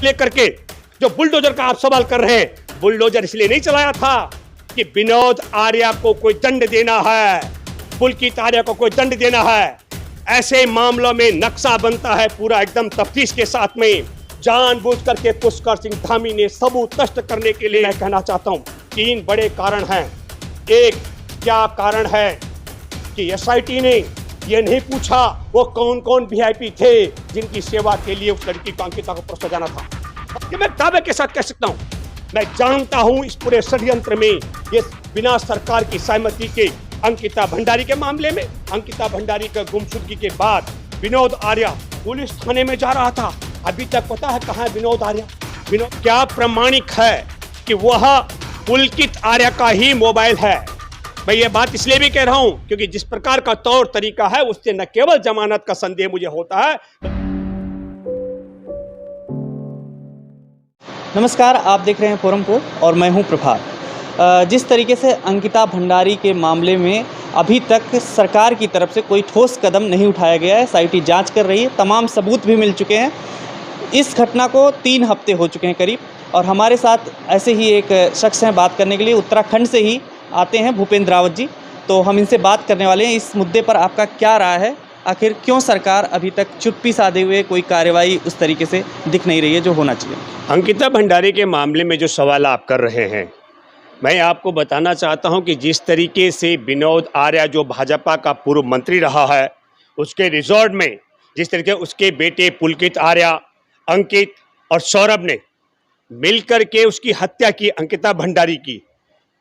लेकर के जो बुलडोजर का आप सवाल कर रहे हैं, बुलडोजर इसलिए नहीं चलाया था कि विनोद आर्या को कोई दंड देना है, पुलकित आर्या को कोई दंड देना है। ऐसे मामलों में नक्शा बनता है पूरा एकदम तफ्तीश के साथ में। जानबूझ करके पुष्कर सिंह धामी ने सबूत नष्ट करने के लिए मैं कहना चाहता हूं 3 बड़े कारण हैं। एक, क्या कारण है कि एसआईटी ने यह नहीं पूछा वो कौन कौन वीआईपी थे जिनकी सेवा के लिए उस लड़की को अंकिता को परोसा जाना था। कि मैं दावे के साथ कह सकता हूं, मैं जानता हूं इस पूरे षड्यंत्र में ये बिना सरकार की सहमति के अंकिता भंडारी के मामले में, अंकिता भंडारी का गुमशुदगी के बाद विनोद आर्या पुलिस थाने में जा रहा था। अभी तक पता है कहां है विनोद आर्या? विनोद क्या प्रमाणिक है कि वह पुलकित आर्या का ही मोबाइल है? मैं ये बात इसलिए भी कह रहा हूं क्योंकि जिस प्रकार का तौर तरीका है उससे न केवल जमानत का संदेह मुझे होता है। नमस्कार, आप देख रहे हैं फोरम को और मैं हूं प्रभात। जिस तरीके से अंकिता भंडारी के मामले में अभी तक सरकार की तरफ से कोई ठोस कदम नहीं उठाया गया है। एसआईटी जांच कर रही है, तमाम सबूत भी मिल चुके हैं। इस घटना को 3 हफ्ते हो चुके हैं करीब, और हमारे साथ ऐसे ही एक शख्स हैं बात करने के लिए। उत्तराखंड से ही आते हैं भूपेंद्र रावत जी, तो हम इनसे बात करने वाले हैं। इस मुद्दे पर आपका क्या राय है? आखिर क्यों सरकार अभी तक चुप्पी साधे हुए कोई कार्रवाई उस तरीके से दिख नहीं रही है जो होना चाहिए? अंकिता भंडारी के मामले में जो सवाल आप कर रहे हैं, मैं आपको बताना चाहता हूं कि जिस तरीके से विनोद आर्या जो भाजपा का पूर्व मंत्री रहा है, उसके रिजॉर्ट में जिस तरीके उसके बेटे पुलकित आर्या, अंकित और सौरभ ने मिलकर के उसकी हत्या की, अंकिता भंडारी की,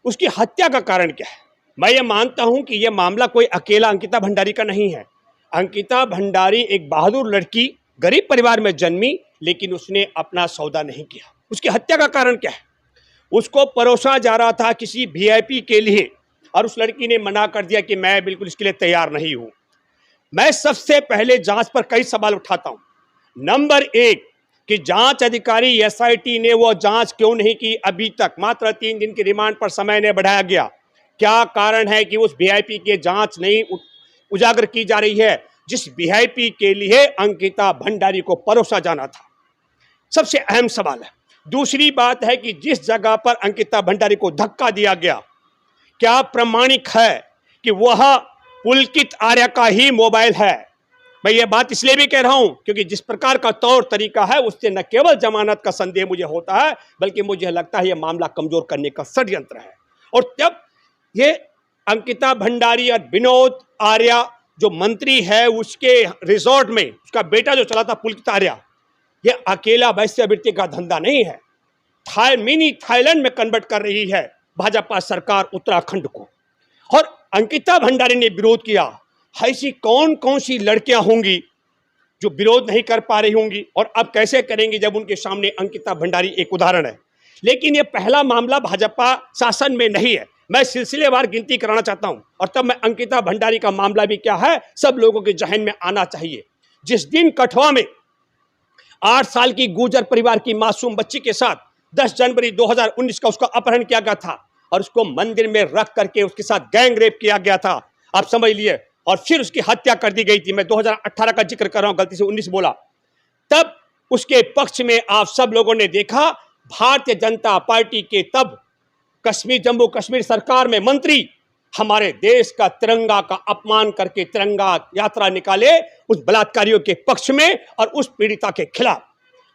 उसकी हत्या का कारण क्या है? मैं ये मानता हूं कि यह मामला कोई अकेला अंकिता भंडारी का नहीं है। अंकिता भंडारी एक बहादुर लड़की, गरीब परिवार में जन्मी, लेकिन उसने अपना सौदा नहीं किया। उसकी हत्या का कारण क्या है? उसको परोसा जा रहा था किसी वीआईपी के लिए और उस लड़की ने मना कर दिया कि मैं बिल्कुल इसके लिए तैयार नहीं हूं। मैं सबसे पहले जांच पर कई सवाल उठाता हूं। नंबर 1 कि जांच अधिकारी एसआईटी ने वो जांच क्यों नहीं की? अभी तक मात्र 3 दिन की रिमांड पर समय ने बढ़ाया गया। क्या कारण है कि उस वीआईपी की जांच नहीं उजागर की जा रही है जिस वीआईपी के लिए अंकिता भंडारी को परोसा जाना था? सबसे अहम सवाल है। दूसरी बात है कि जिस जगह पर अंकिता भंडारी को धक्का दिया गया, क्या प्रमाणिक है कि वह पुलकित आर्या का ही मोबाइल है? मैं ये बात इसलिए भी कह रहा हूं क्योंकि जिस प्रकार का तौर तरीका है उससे न केवल जमानत का संदेह मुझे होता है, बल्कि मुझे लगता है यह मामला कमजोर करने का षड्यंत्र है। और जब ये अंकिता भंडारी और विनोद आर्या जो मंत्री है उसके रिजॉर्ट में उसका बेटा जो चला था पुलकित आर्या, ये अकेला वैश्यवृत्ति का धंधा नहीं है। मिनी थाईलैंड में कन्वर्ट कर रही है भाजपा सरकार उत्तराखंड को, और अंकिता भंडारी ने विरोध किया। ऐसी कौन कौन सी लड़कियां होंगी जो विरोध नहीं कर पा रही होंगी, और अब कैसे करेंगी जब उनके सामने अंकिता भंडारी एक उदाहरण है। लेकिन यह पहला मामला भाजपा शासन में नहीं है। मैं सिलसिलेवार गिनती कराना चाहता हूं, और तब मैं अंकिता भंडारी का मामला भी क्या है सब लोगों के जहन में आना चाहिए। जिस दिन कठुआ में 8 साल की गुर्जर परिवार की मासूम बच्ची के साथ 10 जनवरी 2019 का उसका अपहरण किया गया था और उसको मंदिर में रख करके उसके साथ गैंग रेप किया गया था, आप समझ लिए, और फिर उसकी हत्या कर दी गई थी। मैं 2018 का जिक्र कर रहा हूं, गलती से 19 बोला। तब उसके पक्ष में आप सब लोगों ने देखा भारतीय जनता पार्टी के तब जम्मू कश्मीर सरकार में मंत्री हमारे देश का तिरंगा का अपमान करके तिरंगा यात्रा निकाले उस बलात्कारियों के पक्ष में और उस पीड़िता के खिलाफ।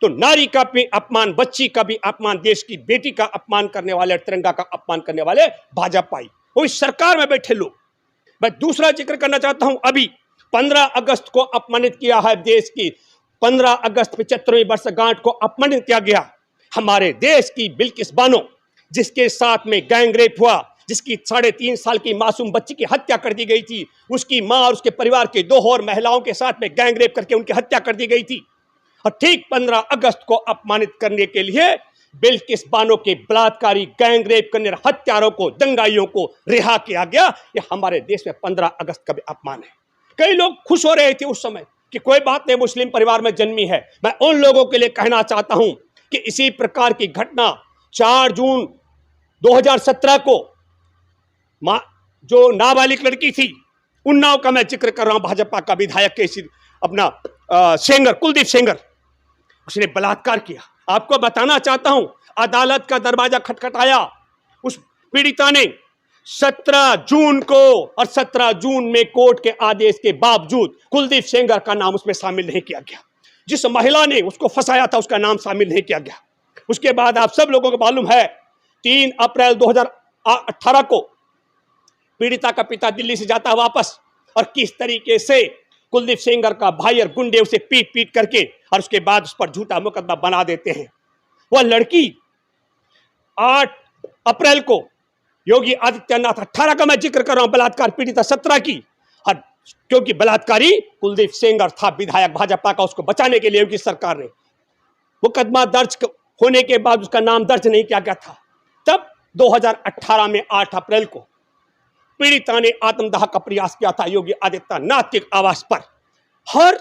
तो नारी का भी अपमान, बच्ची का भी अपमान, देश की बेटी का अपमान करने वाले, तिरंगा का अपमान करने वाले भाजपाई, वो इस सरकार में बैठे लोग। मैं दूसरा जिक्र करना चाहता हूं, अभी 15 अगस्त को अपमानित किया है देश की, 15 अगस्त 75वीं वर्षगांठ को अपमानित किया गया हमारे देश की बिल्किस बानो, जिसके साथ में गैंग रेप हुआ, जिसकी 3.5 साल की मासूम बच्ची की हत्या कर दी गई थी। उसकी मां और उसके परिवार के 2 और महिलाओं के साथ में गैंग रेप करके उनकी हत्या कर दी गई थी। और ठीक 15 अगस्त को अपमानित करने के लिए बिल्किस बानो के बलात्कारी, गैंग रेप करने हत्यारों को, दंगाइयों को रिहा किया गया। ये हमारे देश में 15 अगस्त का भी अपमान है। कई लोग खुश हो रहे थे उस समय कि कोई बात नहीं, मुस्लिम परिवार में जन्मी है। मैं उन लोगों के लिए कहना चाहता हूं कि इसी प्रकार की घटना 4 जून 2017 को जो नाबालिग लड़की थी, उन्नाव का मैं जिक्र कर रहा हूं, भाजपा का विधायक के अपना सेंगर, कुलदीप सेंगर, उसने बलात्कार किया आपको बताना चाहता हूं, अदालत का दरवाजा खटखटाया, उस पीड़िता ने 17 जून को, और 17 जून में कोर्ट के आदेश के बावजूद कुलदीप सेंगर का नाम उसमें शामिल नहीं किया गया। जिस महिला ने उसको फंसाया था उसका नाम शामिल नहीं किया गया। उसके बाद आप सब लोगों को मालूम है 3 अप्रैल 2018 को पीड़िता का पिता दिल्ली से जाता है वापस, और किस तरीके से कुलदीप सेंगर का भाई और गुंडे उसे पीट पीट करके और उसके बाद उस पर झूठा मुकदमा बना देते हैं। वह लड़की 8 अप्रैल को योगी आदित्यनाथ, 18 का मैं जिक्र कर रहा हूं, बलात्कार पीड़िता 17 की, और क्योंकि बलात्कारी कुलदीप सेंगर था विधायक भाजपा का, उसको बचाने के लिए योगी सरकार ने मुकदमा दर्ज होने के बाद उसका नाम दर्ज नहीं किया गया था। तब 2018 में 8 अप्रैल को पीड़िता ने आत्मदाह का प्रयास किया था योगी आदित्यनाथ के आवास पर, और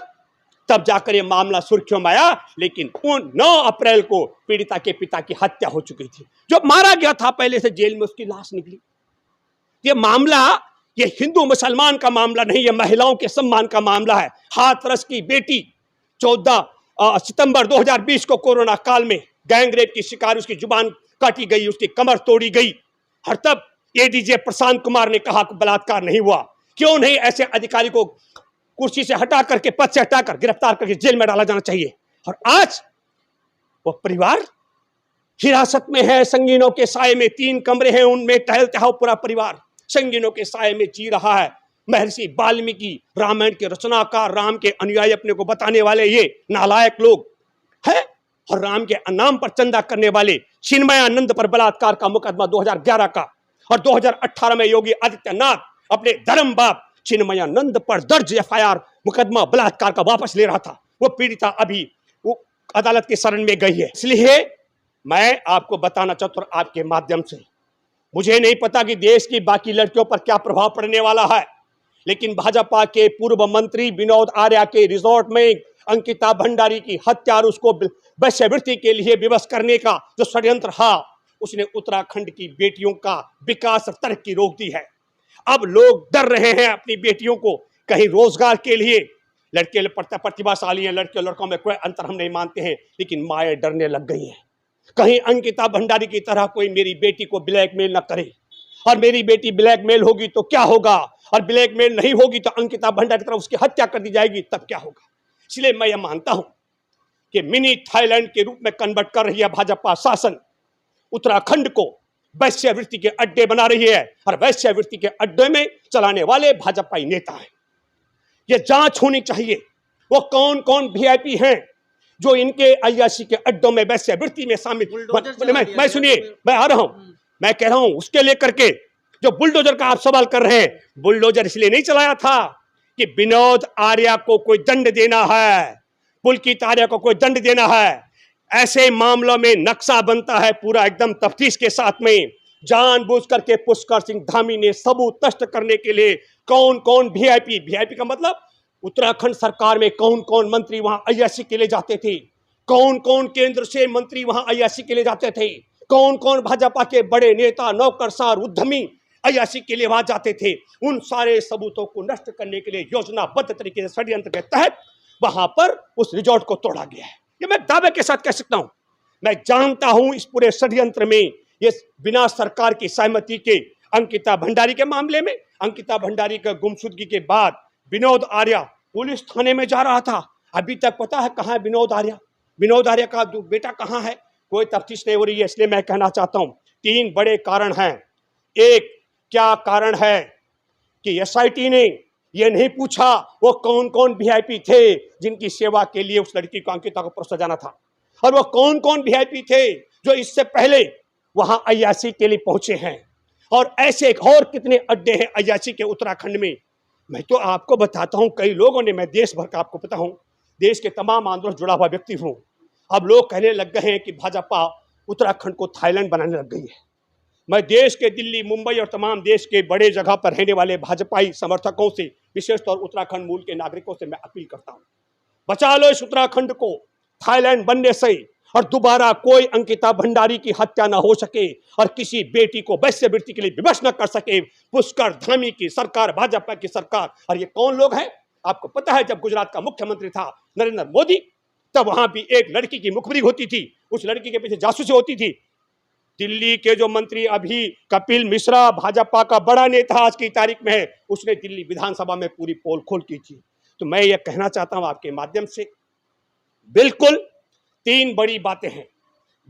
तब जाकर यह मामला सुर्खियों में आया। लेकिन 9 अप्रैल को पीड़िता के पिता की हत्या हो चुकी थी, जो मारा गया था पहले से, जेल में उसकी लाश निकली। यह मामला ये हिंदू मुसलमान का मामला नहीं, यह महिलाओं के सम्मान का मामला है। हाथरस की बेटी 14 सितंबर 2020 को कोरोना काल में गैंगरेप की शिकार, उसकी जुबान काटी गई, उसकी कमर तोड़ी गई, और तब एडीजे प्रशांत कुमार ने कहा कि बलात्कार नहीं हुआ। क्यों नहीं? ऐसे अधिकारी को कुर्सी से हटा करके, पद से हटाकर गिरफ्तार करके जेल में डाला जाना चाहिए। और आज वो परिवार हिरासत में है, संगीनों के साए में, 3 कमरे हैं, उनमें टहलता है पूरा परिवार, संगीनों के साए में जी रहा है। महर्षि वाल्मीकि, रामायण के रचनाकार, राम के अनुयायी अपने को बताने वाले ये नालायक लोग हैं, और राम के नाम पर चंदा करने वाले चिन्मयानंद पर बलात्कार का मुकदमा 2011 का, और 2018 में योगी आदित्यनाथ अपने धर्म बाप चिन्मयानंद पर दर्ज एफआईआर मुकदमा बलात्कार का वापस ले रहा था। वो पीड़िता अभी वो अदालत के शरण में गई है। इसलिए मैं आपको बताना चाहता हूं आपके माध्यम से, मुझे नहीं पता कि देश की बाकी लड़कियों पर क्या प्रभाव पड़ने वाला है, लेकिन भाजपा के पूर्व मंत्री विनोद आर्या के रिजॉर्ट में अंकिता भंडारी की हत्या और उसको वेश्यावृत्ति के लिए विवश करने का जो षड्यंत्र था, उसने उत्तराखंड की बेटियों का विकास और तरक्की रोक दी है। अब लोग डर रहे हैं अपनी बेटियों को कहीं रोजगार के लिए। लड़के प्रतिभाशाली हैं, लड़के लड़कों में कोई अंतर हम नहीं मानते हैं, लेकिन माएँ डरने लग गई हैं। कहीं अंकिता भंडारी की तरह कोई मेरी बेटी को ब्लैकमेल न करे, और मेरी बेटी ब्लैकमेल होगी तो क्या होगा, और ब्लैकमेल नहीं होगी तो अंकिता भंडारी की तरह उसकी हत्या कर दी जाएगी, तब क्या होगा। इसलिए मैं यह मानता हूं कि मिनी थाईलैंड के रूप में कन्वर्ट कर रही है भाजपा शासन, उत्तराखंड को वैश्यावृत्ति के अड्डे बना रही है, और वैश्यावृत्ति के अड्डे में चलाने वाले भाजपाई नेता हैं। यह जांच होनी चाहिए वो कौन कौन वीआईपी हैं जो इनके अय्याशी के अड्डों में वैश्यावृत्ति में शामिल। मैं सुनिए, मैं आ रहा हूं, मैं कह रहा हूं उसके लेकर के जो बुलडोजर का आप सवाल कर रहे हैं, बुलडोजर इसलिए नहीं चलाया था कि विनोद आर्या को कोई दंड देना है, पुलकित आर्या को कोई दंड देना है। ऐसे मामलों में नक्शा बनता है पूरा एकदम तफ्तीश के साथ में। जानबूझ करके पुष्कर सिंह धामी ने सबूत नष्ट करने के लिए कौन कौन वीआईपी का मतलब उत्तराखंड सरकार में कौन कौन मंत्री वहां अय्याशी के लिए जाते थे, कौन कौन केंद्र से मंत्री वहां अय्याशी के लिए जाते थे, कौन कौन भाजपा के बड़े नेता नौकरशाह उद्यमी अय्याशी के लिए वहां जाते थे, उन सारे सबूतों को नष्ट करने के लिए योजनाबद्ध तरीके से षड्यंत्र के तहत वहां पर उस रिजॉर्ट को तोड़ा गया है। ये मैं दावे के साथ कह सकता हूं। मैं जानता हूं इस पूरे षड्यंत्र में ये बिना सरकार की सहमति के अंकिता भंडारी के मामले में, अंकिता भंडारी का गुमशुदगी के बाद विनोद आर्या पुलिस थाने में जा रहा था। अभी तक पता है कहां है विनोद आर्या, विनोद आर्या का बेटा कहां है, कोई तफ्तीश नहीं हो रही है। इसलिए मैं कहना चाहता हूं 3 बड़े कारण हैं। एक, क्या कारण है कि एसआईटी ने यह नहीं पूछा वो कौन कौन वीआईपी थे जिनकी सेवा के लिए उस लड़की को अंकिता को परोसा जाना था, और वो कौन कौन वीआईपी थे जो इससे पहले वहां अय्याशी के लिए पहुंचे हैं, और ऐसे और कितने अड्डे हैं अय्याशी के उत्तराखंड में। मैं तो आपको बताता हूं, कई लोगों ने, मैं देश भर का आपको पता हूं, देश के तमाम आंदोलन जुड़ा हुआ व्यक्ति हूं। अब लोग कहने लग गए हैं कि भाजपा उत्तराखंड को थाईलैंड बनाने लग गई है। मैं देश के दिल्ली, मुंबई और तमाम देश के बड़े जगह पर रहने वाले भाजपाई समर्थकों से, विशेष तौर उत्तराखंड मूल के नागरिकों से मैं अपील करता हूं, बचा लो इस उत्तराखंड को थाईलैंड बनने से, और दोबारा कोई अंकिता भंडारी की हत्या ना हो सके और किसी बेटी को वैश्यावृत्ति के लिए विवश न कर सके पुष्कर धामी की सरकार, भाजपा की सरकार। और ये कौन लोग हैं आपको पता है, जब गुजरात का मुख्यमंत्री था नरेंद्र मोदी, तब वहां भी एक लड़की की मुखबिरी होती थी, उस लड़की के पीछे जासूसी होती थी। दिल्ली के जो मंत्री अभी कपिल मिश्रा, भाजपा का बड़ा नेता आज की तारीख में है, उसने दिल्ली विधानसभा में पूरी पोल खोल की थी। तो मैं ये कहना चाहता हूं आपके माध्यम से, बिल्कुल 3 बड़ी बातें हैं।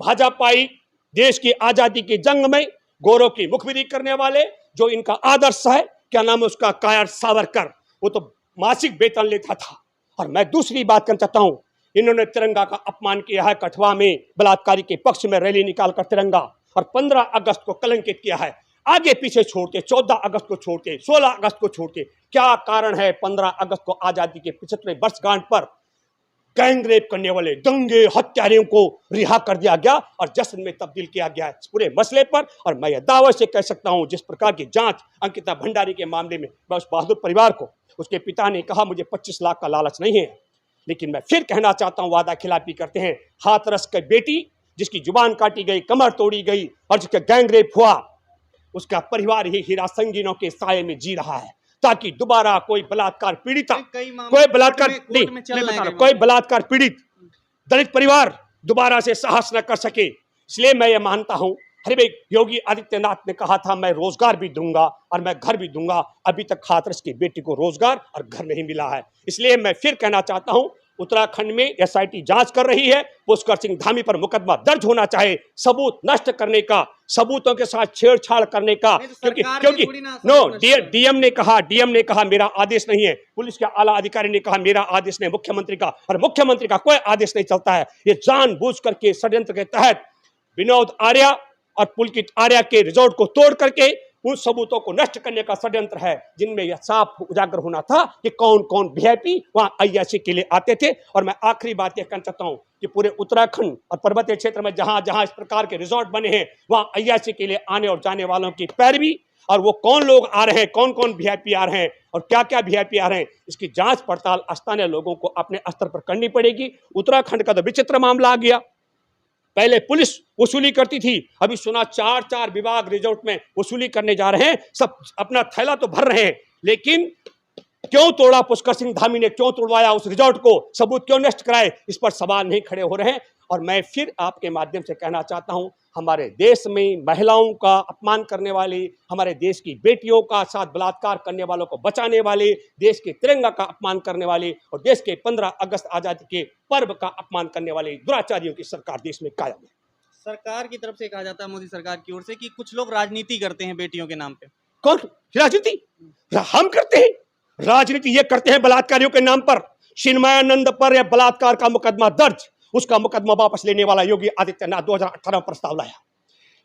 भाजपाई देश की आजादी की जंग में गौरव की मुखबिरी करने वाले, जो इनका आदर्श है, क्या नाम है उसका, कायर सावरकर, वो तो मासिक वेतन लेता था। और मैं दूसरी बात करना चाहता हूं, इन्होंने तिरंगा का अपमान किया है। कठुआ में बलात्कारी के पक्ष में रैली निकालकर तिरंगा, और 15 अगस्त को कलंकित किया है। आगे पीछे छोड़ते, 14 अगस्त को छोड़ते, 16 अगस्त को छोड़ते, क्या कारण है 15 अगस्त को आजादी के 75वें वर्षगांठ पर गैंगरेप करने वाले दंगे हत्यारियों को रिहा कर दिया गया और जश्न में तब्दील किया गया है इस पूरे मसले पर। और मैं यह दावे से कह सकता हूं, जिस प्रकार की जांच अंकिता भंडारी के मामले में, मैं उस बहादुर परिवार को, उसके पिता ने कहा मुझे 25 लाख का लालच नहीं है, लेकिन मैं फिर कहना चाहता हूं, वादा खिलाफी करते हैं। हाथरस की बेटी जिसकी जुबान काटी गई, कमर तोड़ी गई और जिसका गैंगरेप हुआ, उसका परिवार ही हीरा संगीनों के साये में जी रहा है, ताकि दोबारा कोई बलात्कार पीड़िता, कोई बलात्कार कोई बलात्कार पीड़ित दलित परिवार दोबारा से साहस न कर सके। इसलिए मैं ये मानता हूं, अरे भाई, योगी आदित्यनाथ ने कहा था मैं रोजगार भी दूंगा और मैं घर भी दूंगा। अभी तक हाथरस की बेटी को रोजगार और घर नहीं मिला है। इसलिए मैं फिर कहना चाहता हूं, उत्तराखंड में एसआईटी जांच कर रही है, पुष्कर सिंह धामी पर मुकदमा दर्ज होना चाहिए, सबूत नष्ट करने का, सबूतों के साथ छेड़छाड़ करने का। क्योंकि डीएम ने कहा मेरा आदेश नहीं है, पुलिस के आला अधिकारी ने कहा मेरा आदेश नहीं, मुख्यमंत्री का, और मुख्यमंत्री का कोई आदेश नहीं चलता है। ये जानबूझ करके षड्यंत्र के तहत विनोद आर्या और पुलकित आर्या के रिजॉर्ट को तोड़ करके उन सबूतों को नष्ट करने का षड्यंत्र है, जिनमें यह साफ उजागर होना था कि कौन कौन वीआईपी वहां अय्याशी के लिए आते थे। और मैं आखिरी बात यह कहना चाहता हूं कि पूरे उत्तराखंड और पर्वतीय क्षेत्र में जहां जहां इस प्रकार के रिजॉर्ट बने हैं, वहां अय्याशी के लिए आने और जाने वालों की पैरवी, और वो कौन लोग आ रहे हैं, कौन कौन वीआईपी आ रहे हैं और क्या क्या वीआईपी आ रहे हैं, इसकी जांच पड़ताल स्थानीय लोगों को अपने स्तर पर करनी पड़ेगी। उत्तराखंड का तो विचित्र मामला आ गया। पहले पुलिस वसूली करती थी, अभी सुना 4 विभाग रिजॉर्ट में वसूली करने जा रहे हैं। सब अपना थैला तो भर रहे हैं, लेकिन क्यों तोड़ा पुष्कर सिंह धामी ने, क्यों तोड़वाया उस रिजॉर्ट को, सबूत क्यों नष्ट कराए, इस पर सवाल नहीं खड़े हो रहे हैं। और मैं फिर आपके माध्यम से कहना चाहता हूं, हमारे देश में महिलाओं का अपमान करने वाले, हमारे देश की बेटियों का साथ बलात्कार करने वालों को बचाने वाले, देश के तिरंगा का अपमान करने वाले और देश के 15 अगस्त आजादी के पर्व का अपमान करने वाले दुराचारियों की सरकार देश में कायम है। सरकार की तरफ से कहा जाता है, मोदी सरकार की ओर से, कि कुछ लोग राजनीति करते हैं बेटियों के नाम पे। कौन राजनीति? हम करते हैं राजनीति, ये करते हैं बलात्कारियों के नाम पर। चिन्मयानंद पर यह बलात्कार का मुकदमा दर्ज, उसका मुकदमा वापस लेने वाला योगी आदित्यनाथ 2018 प्रस्ताव लाया।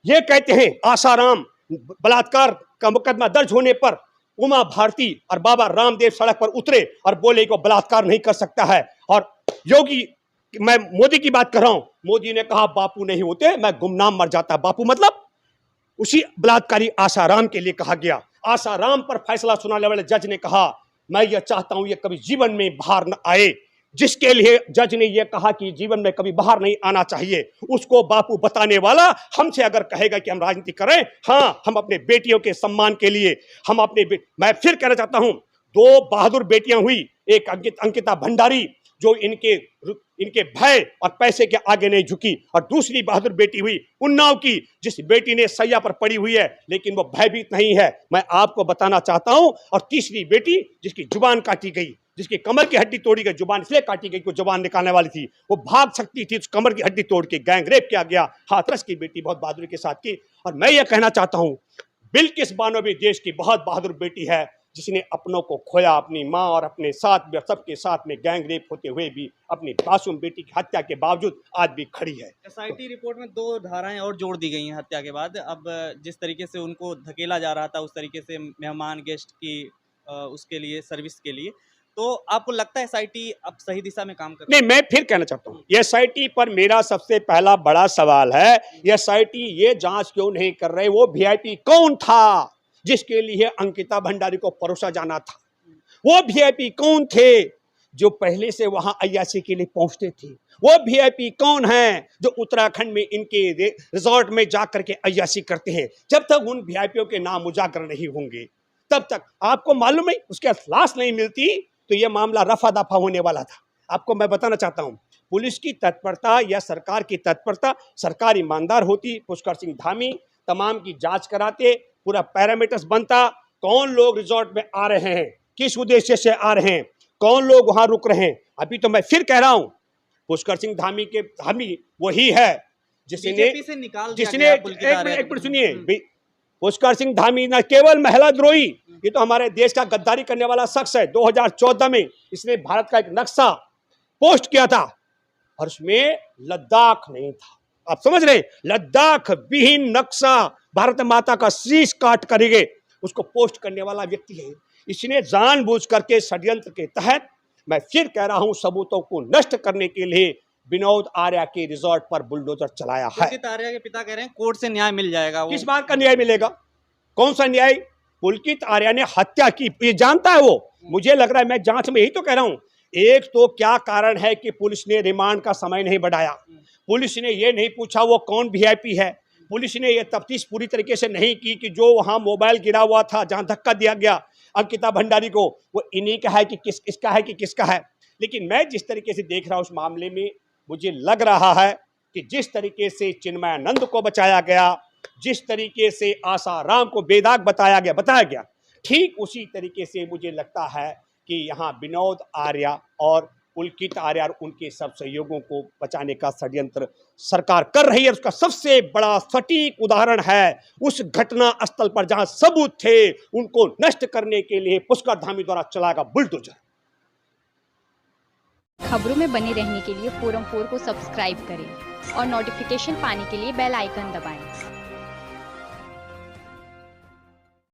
ये कहते हैं आसाराम बलात्कार का मुकदमा दर्ज होने पर उमा भारती और बाबा रामदेव सड़क पर उतरे और बोले को बलात्कार नहीं कर सकता है। और योगी, मैं मोदी की बात कर रहा हूं, मोदी ने कहा बापू नहीं होते, मैं गुमनाम मर जाता। बापू मतलब उसी बलात्कारी आसाराम के लिए कहा गया। आसाराम पर फैसला सुनाने वाले जज ने कहा मैं यह चाहता हूं ये कभी जीवन में बाहर न आए। जिसके लिए जज ने यह कहा कि जीवन में कभी बाहर नहीं आना चाहिए, उसको बापू बताने वाला हमसे अगर कहेगा कि हम राजनीति करें, हाँ, हम अपने बेटियों के सम्मान के लिए, हम अपने मैं फिर कहना चाहता हूं, 2 बहादुर बेटियां हुई, एक अंकिता भंडारी जो इनके भय और पैसे के आगे नहीं झुकी, और दूसरी बहादुर बेटी हुई उन्नाव की, जिस बेटी ने सैया पर पड़ी हुई है लेकिन वो भयभीत नहीं है, मैं आपको बताना चाहता हूं। और तीसरी बेटी जिसकी जुबान काटी गई, जिसकी कमर की हड्डी तोड़ी गई, जुबान इसलिए काटी गई कि जुबान निकालने वाली थी, वो भाग सकती थी, कमर की हड्डी तोड़ के गैंगरेप किया गया। हाथरस की बेटी बहुत बहादुरी के साथ की। और मैं ये कहना चाहता हूं, बिल्किस बानो भी देश की बहुत बहादुर बेटी है, जिसने अपनों को खोया, अपनी माँ और अपने साथ सबके साथ में गैंगरेप होते हुए भी अपनी मासूम बेटी की हत्या के बावजूद आज भी खड़ी है। एसआईटी रिपोर्ट में 2 धाराएं और जोड़ दी गई हैं हत्या के बाद। अब जिस तरीके से उनको धकेला जा रहा था, उस तरीके से मेहमान गेस्ट की उसके लिए, सर्विस के लिए, तो आपको लगता है एसआईटी अब सही दिशा में काम कर रही है? नहीं, मैं फिर कहना चाहता हूँ, एसआईटी पर मेरा सबसे पहला बड़ा सवाल है, एसआईटी ये जांच क्यों नहीं कर रहे, वो वीआईपी कौन था जिसके लिए अंकिता भंडारी को परोसा जाना था? वो वीआईपी कौन थे जो पहले से वहां अय्याशी के लिए पहुंचते थे? वो वीआईपी कौन है जो उत्तराखंड में इनके रिजॉर्ट में जाकर के अय्याशी करते हैं? जब तक उन वीआईपीओ के नाम उजागर नहीं होंगे, तब तक आपको मालूम है उसके लाश नहीं मिलती तो यह मामला रफा दफा होने वाला था। आपको मैं बताना चाहता हूं, पुलिस की तत्परता या सरकार की तत्परता, सरकार ईमानदार होती, पुष्कर सिंह धामी तमाम की जांच कराते, पूरा पैरामीटर्स बनता, कौन लोग रिजॉर्ट में आ रहे हैं, किस उद्देश्य से आ रहे हैं, कौन लोग वहां रुक रहे हैं। अभी तो मैं फिर कह रहा हूं, पुष्कर सिंह धामी के धामी वही है जिसने से निकाल एक मिनट सुनिए, पुष्कर सिंह धामी न केवल महिला द्रोही, ये तो हमारे देश का गद्दारी करने वाला शख्स है। 2014 में इसने भारत का एक नक्शा पोस्ट किया था और उसमें लद्दाख नहीं था। आप समझ रहे, लद्दाख विहीन नक्शा भारत माता का शीश काट करेंगे, उसको पोस्ट करने वाला व्यक्ति है। इसने जानबूझ करके षड्यंत्र के तहत, मैं फिर कह रहा हूं, सबूतों को नष्ट करने के लिए विनोद आर्या के रिजॉर्ट पर बुलडोजर चलाया है। पुलकित आर्या के पिता कह रहे हैं कोर्ट से न्याय मिल जाएगा। किस बात का न्याय मिलेगा? कौन सा न्याय? पुलकित आर्या ने हत्या की, ये जानता है वो। मुझे लग रहा है, मैं जांच में यही तो कह रहा हूं, एक तो क्या कारण है कि पुलिस ने रिमांड का समय नहीं बढ़ाया, पुलिस ने ये नहीं पूछा वो कौन वीआईपी है, पुलिस ने ये तफ्तीश पूरी तरीके से नहीं की कि जो वहां मोबाइल गिरा हुआ था, जहां धक्का दिया गया अंकिता भंडारी को, वो इन्हीं का है कि इसका है कि किसका है। लेकिन मैं जिस तरीके से देख रहा हूं उस मामले में, मुझे लग रहा है कि जिस तरीके से चिन्मयानंद को बचाया गया, जिस तरीके से आसाराम को बेदाग बताया गया, ठीक उसी तरीके से मुझे लगता है कि यहाँ विनोद आर्या और पुलकित आर्या और उनके सब सहयोगों को बचाने का षड्यंत्र सरकार कर रही है। उसका सबसे बड़ा सटीक उदाहरण है उस घटना स्थल पर जहां सबूत थे, उनको नष्ट करने के लिए पुष्कर धामी द्वारा चलाया बुलडोजर। खबरों में बने रहने के लिए फोरम 4 को सब्सक्राइब करें और नोटिफिकेशन पाने के लिए बेल आइकन दबाएं।